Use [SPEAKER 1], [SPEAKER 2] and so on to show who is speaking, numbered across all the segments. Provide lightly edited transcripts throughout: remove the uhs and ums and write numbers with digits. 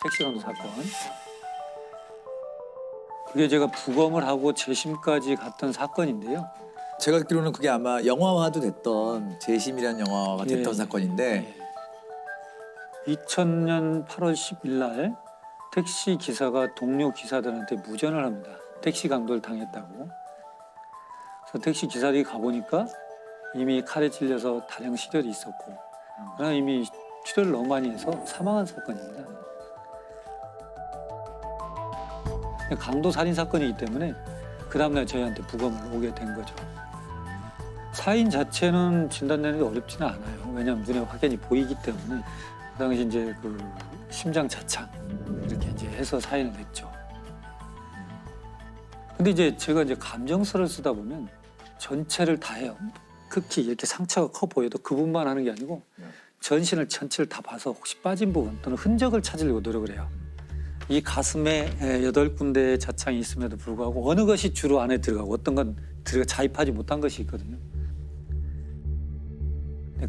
[SPEAKER 1] 택시 강도 사건. 그게 제가 부검을 하고 재심까지 갔던 사건인데요.
[SPEAKER 2] 제가 듣기로는 그게 아마 영화화도 됐던 재심이라는 영화가 됐던 사건인데
[SPEAKER 1] 2000년 8월 10일 날 택시 기사가 동료 기사들한테 무전을 합니다. 택시 강도를 당했다고. 그래서 택시 기사들이 가보니까 이미 칼에 찔려서 다량 실혈이 있었고 그러나 이미 출혈을 너무 많이 해서 사망한 사건입니다. 강도 살인 사건이기 때문에 그 다음날 저희한테 부검을 오게 된 거죠. 사인 자체는 진단내는 게 어렵지는 않아요. 왜냐하면 눈에 확연히 보이기 때문에 그 당시 이제 그 심장 자창 이렇게 이제 해서 사인을 냈죠. 근데 이제 제가 이제 감정서를 쓰다 보면 전체를 다 해요. 극히 이렇게 상처가 커 보여도 그 부분만 하는 게 아니고 전신을 전체를 다 봐서 혹시 빠진 부분 또는 흔적을 찾으려고 노력을 해요. 이 가슴에 8군데의 자창이 있음에도 불구하고 어느 것이 주로 안에 들어가고 어떤 건 자입하지 못한 것이 있거든요.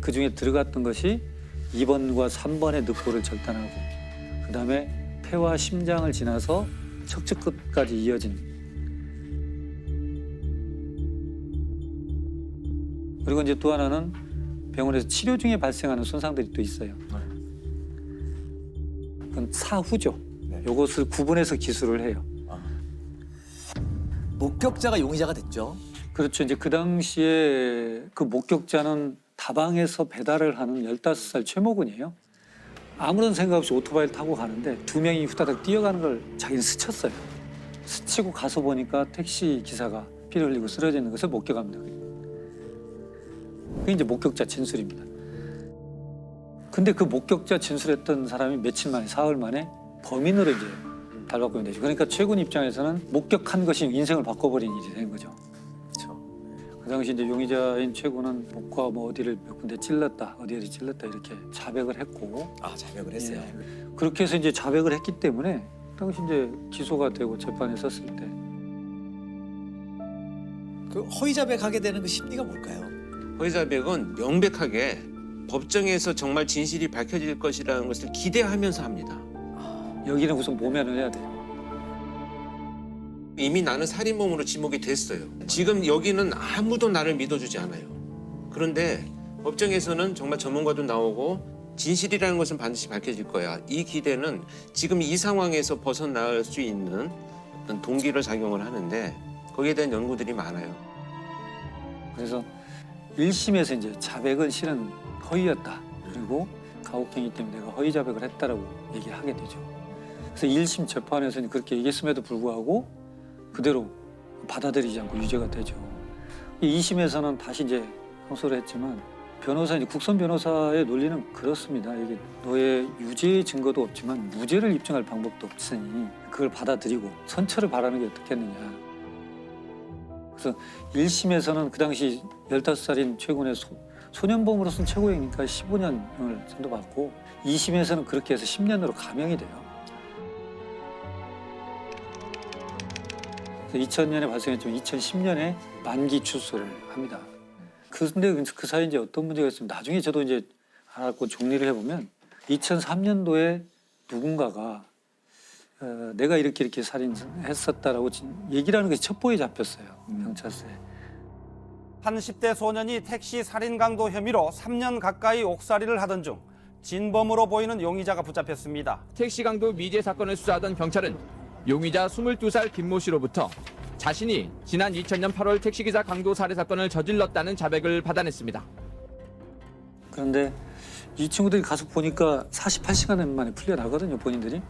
[SPEAKER 1] 그 중에 들어갔던 것이 2번과 3번의 늑보를 절단하고 그다음에 폐와 심장을 지나서 척추 끝까지 이어진 그리고 이제 또 하나는 병원에서 치료 중에 발생하는 손상들이 또 있어요. 그건 사후죠. 이것을 구분해서 기술을 해요.
[SPEAKER 2] 목격자가 용의자가 됐죠.
[SPEAKER 1] 그렇죠. 이제 그 당시에 그 목격자는 다방에서 배달을 하는 15살 최모근이에요. 아무런 생각 없이 오토바이를 타고 가는데 두 명이 후다닥 뛰어가는 걸 자기는 스쳤어요. 스치고 가서 보니까 택시 기사가 피를 흘리고 쓰러져 있는 것을 목격합니다. 그게 이제 목격자 진술입니다. 근데 그 목격자 진술했던 사람이 며칠 만에, 사흘 만에 범인으로 이제 달바꾸면 되죠. 그러니까 최군 입장에서는 목격한 것이 인생을 바꿔버린 일이 된 거죠.
[SPEAKER 2] 그렇죠.
[SPEAKER 1] 그 당시 이제 용의자인 최군은 목과 뭐 어디를 몇 군데 찔렀다, 어디를 찔렀다 이렇게 자백을 했고.
[SPEAKER 2] 자백을 했어요.
[SPEAKER 1] 그렇게 해서 이제 자백을 했기 때문에 당시 이제 기소가 되고 재판에 섰을 때
[SPEAKER 2] 그 허위 자백하게 되는 그 심리가 뭘까요?
[SPEAKER 3] 허위자백은 명백하게 법정에서 정말 진실이 밝혀질 것이라는 것을 기대하면서 합니다.
[SPEAKER 1] 여기는 우선 모면을 해야 돼요.
[SPEAKER 3] 이미 나는 살인범으로 지목이 됐어요. 지금 여기는 아무도 나를 믿어주지 않아요. 그런데 법정에서는 정말 전문가도 나오고 진실이라는 것은 반드시 밝혀질 거야. 이 기대는 지금 이 상황에서 벗어날 수 있는 어떤 동기를 작용을 하는데 거기에 대한 연구들이 많아요.
[SPEAKER 1] 그래서 1심에서 이제 자백은 실은 허위였다. 그리고 가혹행위 때문에 내가 허위 자백을 했다라고 얘기를 하게 되죠. 그래서 1심 재판에서는 그렇게 얘기했음에도 불구하고 그대로 받아들이지 않고 유죄가 되죠. 2심에서는 다시 이제 항소를 했지만 변호사, 이제 국선 변호사의 논리는 그렇습니다. 이게 너의 유죄의 증거도 없지만 무죄를 입증할 방법도 없으니 그걸 받아들이고 선처를 바라는 게 어떻겠느냐. 그래서 1심에서는 그 당시 15살인 최군의 소년범으로서는 최고형이니까 15년을 선고받고 2심에서는 그렇게 해서 10년으로 감형이 돼요. 2000년에 발생했지만 2010년에 만기 출소를 합니다. 근데 그 사이에 이제 어떤 문제가 있으면 나중에 저도 이제 알았고 정리를 해보면 2003년도에 누군가가 내가 이렇게 살인했었다라고 얘기를 하는 것이 첩보에 잡혔어요. 경찰서에.
[SPEAKER 4] 한 10대 소년이 택시 살인 강도 혐의로 3년 가까이 옥살이를 하던 중 진범으로 보이는 용의자가 붙잡혔습니다.
[SPEAKER 5] 택시 강도 미제 사건을 수사하던 경찰은 용의자 22살 김모 씨로부터 자신이 지난 2000년 8월 택시기사 강도 살해 사건을 저질렀다는 자백을 받아냈습니다.
[SPEAKER 1] 그런데 이 친구들이 가서 보니까 48시간 만에 풀려나거든요, 본인들이.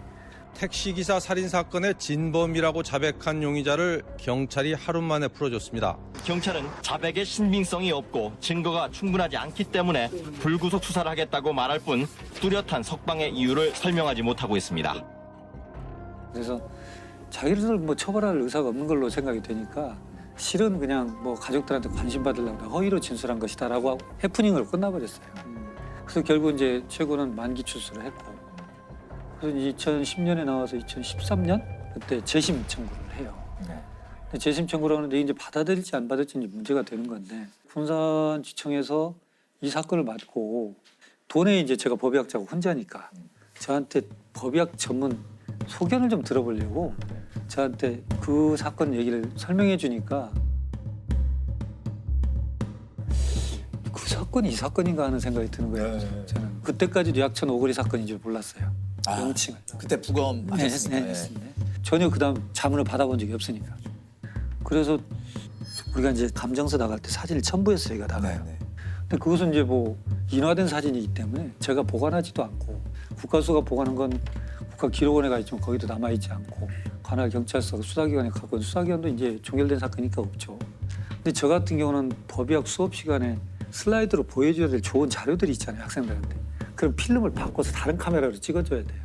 [SPEAKER 6] 택시기사 살인사건의 진범이라고 자백한 용의자를 경찰이 하루 만에 풀어줬습니다.
[SPEAKER 7] 경찰은 자백의 신빙성이 없고 증거가 충분하지 않기 때문에 불구속 수사를 하겠다고 말할 뿐 뚜렷한 석방의 이유를 설명하지 못하고 있습니다.
[SPEAKER 1] 그래서 자기를 뭐 처벌할 의사가 없는 걸로 생각이 되니까 실은 그냥 뭐 가족들한테 관심 받으려고 허위로 진술한 것이다라고 해프닝으로 끝나버렸어요. 그래서 결국 이제 최고는 만기 출소를 했고 그래서 2010년에 나와서 2013년 그때 재심 청구를 해요. 근데 재심 청구를 하는데 이제 받아들일지 안 받을지 이제 문제가 되는 건데 군산지청에서 이 사건을 맡고 돈에 이제 제가 법의학자고 혼자니까 저한테 법의학 전문 소견을 좀 들어보려고 저한테 그 사건 얘기를 설명해 주니까 그 사건이 이 사건인가 하는 생각이 드는 거예요. 저는 그때까지도 약천 오거리 사건인 줄 몰랐어요. 명칭을.
[SPEAKER 2] 그때 부검 하셨으니까. 예.
[SPEAKER 1] 했습니다. 전혀 그다음 자문을 받아본 적이 없으니까. 그래서 우리가 이제 감정서 나갈 때 사진을 첨부해서 저희가 나가요.
[SPEAKER 2] 네.
[SPEAKER 1] 근데 그것은 이제 뭐 인화된 사진이기 때문에 제가 보관하지도 않고 국가수가 보관한 건 국가기록원에 가 있지만 거기도 남아 있지 않고 관할 경찰서 수사기관에 가고 수사기관도 이제 종결된 사건이니까 없죠. 근데 저 같은 경우는 법의학 수업 시간에 슬라이드로 보여줘야 될 좋은 자료들이 있잖아요, 학생들한테. 그럼 필름을 바꿔서 다른 카메라로 찍어줘야 돼요.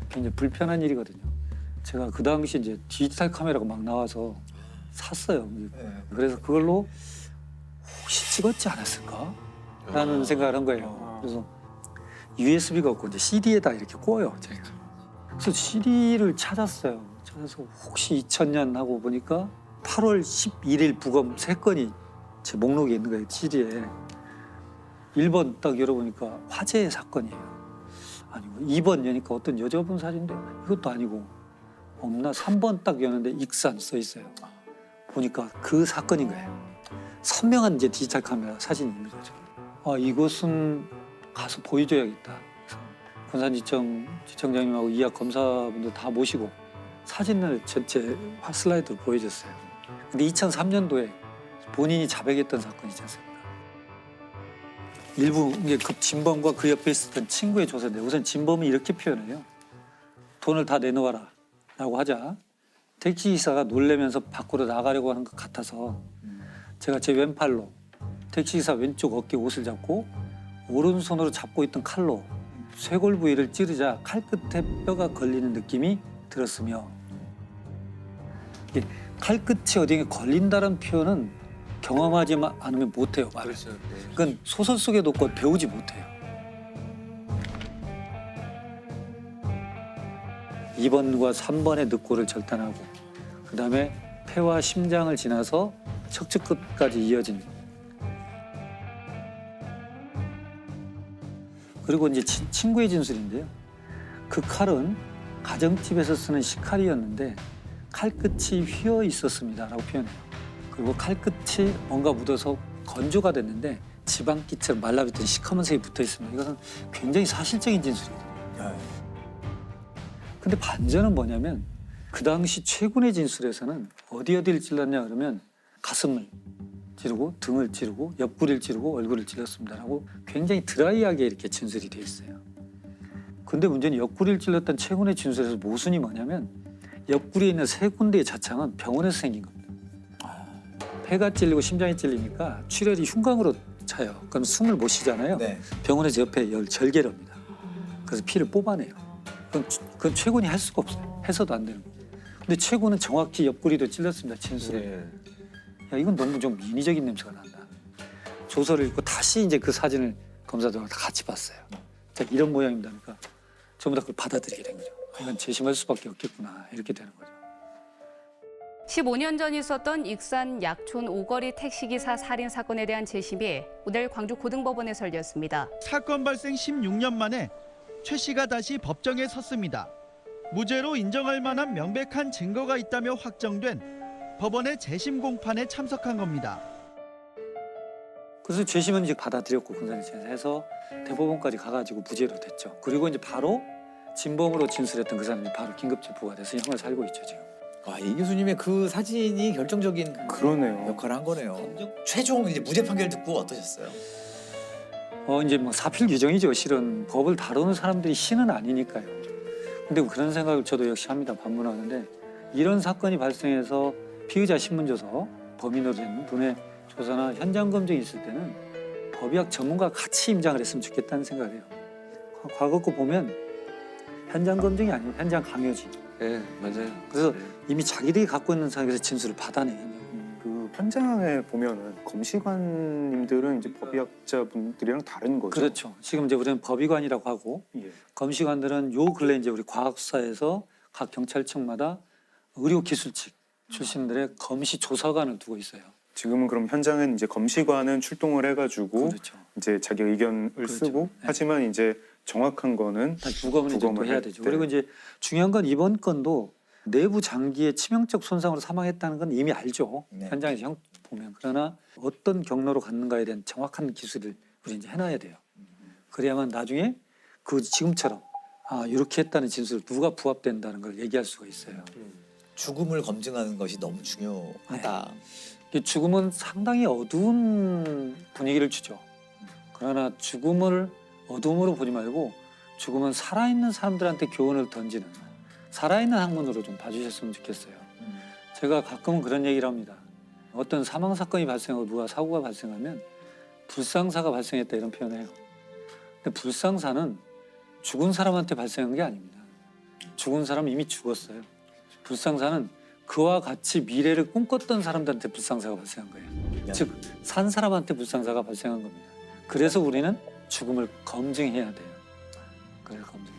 [SPEAKER 1] 굉장히 불편한 일이거든요. 제가 그 당시 이제 디지털 카메라가 막 나와서 샀어요. 그래서 그걸로 혹시 찍었지 않았을까? 라는 생각을 한 거예요. 그래서 USB가 없고 이제 CD에다 이렇게 꽂아요, 제가. 그래서 CD를 찾았어요. 찾아서 혹시 2000년 하고 보니까 8월 11일 부검 3건이 제 목록에 있는 거예요, CD에. 1번 딱 열어보니까 화재의 사건이에요. 아니고 2번 여니까 어떤 여자분 사진인데 이것도 아니고 없나? 3번 딱 여는데 익산 써 있어요. 보니까 그 사건인 거예요. 선명한 이제 디지털 카메라 사진이 있는 거죠. 아, 이것은 가서 보여줘야겠다. 그래서 군산지청 지청장님하고 이학 검사분들 다 모시고 사진을 전체 슬라이드로 보여줬어요. 근데 2003년도에 본인이 자백했던 사건이지 않습니까? 일부 이게 그 진범과 그 옆에 있었던 친구의 조사인데 우선 진범이 이렇게 표현해요. 돈을 다 내놓아라 라고 하자 택시기사가 놀래면서 밖으로 나가려고 하는 것 같아서 제가 제 왼팔로 택시기사 왼쪽 어깨 옷을 잡고 오른손으로 잡고 있던 칼로 쇄골 부위를 찌르자 칼 끝에 뼈가 걸리는 느낌이 들었으며 이게 칼 끝이 어디에 걸린다는 표현은 경험하지 않으면 못해요. 말을. 그건 소설 속에도 없고 배우지 못해요. 2번과 3번의 늑골을 절단하고 그다음에 폐와 심장을 지나서 척추 끝까지 이어진 그리고 이제 친구의 진술인데요. 그 칼은 가정집에서 쓰는 식칼이었는데 칼끝이 휘어 있었습니다라고 표현해요. 그리고 칼끝이 뭔가 묻어서 건조가 됐는데 지방기처럼 말라붙은 시커먼 색이 붙어 있습니다. 이것은 굉장히 사실적인 진술이거든요. 근데 반전은 뭐냐면 그 당시 최군의 진술에서는 어디를 찔렀냐 그러면 가슴을 찌르고 등을 찌르고 옆구리를 찌르고 얼굴을 찔렀습니다라고 굉장히 드라이하게 이렇게 진술이 돼 있어요. 근데 문제는 옆구리를 찔렀던 최군의 진술에서 모순이 뭐냐면 옆구리에 있는 3군데의 자창은 병원에서 생긴 겁니다. 폐가 찔리고 심장이 찔리니까 출혈이 흉곽으로 차요. 그럼 숨을 못 쉬잖아요.
[SPEAKER 2] 네.
[SPEAKER 1] 병원에서 옆에 절개를 합니다. 그래서 피를 뽑아내요. 그건 최군이 할 수가 없어요. 해서도 안 되는 거예요. 근데 최군은 정확히 옆구리도 찔렀습니다. 진술에. 야, 이건 너무 좀 인위적인 냄새가 난다. 조서를 읽고 다시 이제 그 사진을 검사들과 다 같이 봤어요. 자, 이런 모양입니다. 그러니까 전부 다 그걸 받아들이게 된 거죠. 이건 재심할 수밖에 없겠구나. 이렇게 되는 거죠.
[SPEAKER 8] 15년 전 있었던 익산 약촌 오거리 택시기사 살인 사건에 대한 재심이 오늘 광주 고등법원에서 열렸습니다.
[SPEAKER 9] 사건 발생 16년 만에 최 씨가 다시 법정에 섰습니다. 무죄로 인정할 만한 명백한 증거가 있다며 확정된 법원의 재심 공판에 참석한 겁니다.
[SPEAKER 1] 그래서 재심은 이제 받아들였고 군산지청에서 해서 대법원까지 가가지고 무죄로 됐죠. 그리고 이제 바로 진범으로 진술했던 그 사람이 바로 긴급 체포가 돼서 형을 살고 있죠 지금.
[SPEAKER 2] 와, 이 교수님의 그 사진이 결정적인
[SPEAKER 10] 그러네요.
[SPEAKER 2] 역할을 한 거네요. 최종 이제 무죄 판결 듣고 어떠셨어요?
[SPEAKER 1] 이제 뭐 사필 규정이죠. 실은 법을 다루는 사람들이 신은 아니니까요. 근데 그런 생각을 저도 역시 합니다. 반문하는데 이런 사건이 발생해서 피의자 신문조서, 범인으로 된 분의 조사나 현장 검증이 있을 때는 법의학 전문가가 같이 임장을 했으면 좋겠다는 생각을 해요. 과거 거 보면 현장 검증이 아니에요. 현장 강요지.
[SPEAKER 3] 네, 맞아요.
[SPEAKER 1] 그래서 이미 자기들이 갖고 있는 상황에서 진술을 받아내요.
[SPEAKER 10] 그 현장에 보면은 검시관님들은 이제 법의학자분들이랑 다른 거죠.
[SPEAKER 1] 그렇죠. 지금 이제 우리는 법의관이라고 하고
[SPEAKER 10] 예.
[SPEAKER 1] 검시관들은 요 근래 이제 우리 과학수사에서 각 경찰청마다 의료기술직 출신들의 검시 조사관을 두고 있어요.
[SPEAKER 10] 지금은 그럼 현장은 이제 검시관은 출동을 해가지고
[SPEAKER 1] 그렇죠.
[SPEAKER 10] 이제 자기 의견을
[SPEAKER 1] 그렇죠.
[SPEAKER 10] 쓰고
[SPEAKER 1] 네.
[SPEAKER 10] 하지만 이제 정확한 거는
[SPEAKER 1] 다시 부검을 이제 또
[SPEAKER 10] 부검을
[SPEAKER 1] 해야
[SPEAKER 10] 할
[SPEAKER 1] 되죠.
[SPEAKER 10] 때.
[SPEAKER 1] 그리고 이제 중요한 건 이번 건도 내부 장기에 치명적 손상으로 사망했다는 건 이미 알죠.
[SPEAKER 2] 네.
[SPEAKER 1] 현장에서 보면. 그러나 어떤 경로로 갔는가에 대한 정확한 기술을 우리 이제 해놔야 돼요. 그래야만 나중에 그 지금처럼 이렇게 했다는 진술을 누가 부합된다는 걸 얘기할 수가 있어요.
[SPEAKER 2] 죽음을 검증하는 것이 너무 중요하다.
[SPEAKER 1] 이 죽음은 상당히 어두운 분위기를 주죠. 그러나 죽음을 어둠으로 보지 말고 죽음은 살아있는 사람들한테 교훈을 던지는 살아있는 학문으로 좀 봐주셨으면 좋겠어요. 제가 가끔은 그런 얘기를 합니다. 어떤 사망 사건이 발생하고 누가 사고가 발생하면 불상사가 발생했다 이런 표현을 해요. 근데 불상사는 죽은 사람한테 발생한 게 아닙니다. 죽은 사람은 이미 죽었어요. 불상사는 그와 같이 미래를 꿈꿨던 사람들한테 불상사가 발생한 거예요. 즉, 산 사람한테 불상사가 발생한 겁니다. 그래서 우리는 죽음을 검증해야 돼요. 그래서 검증.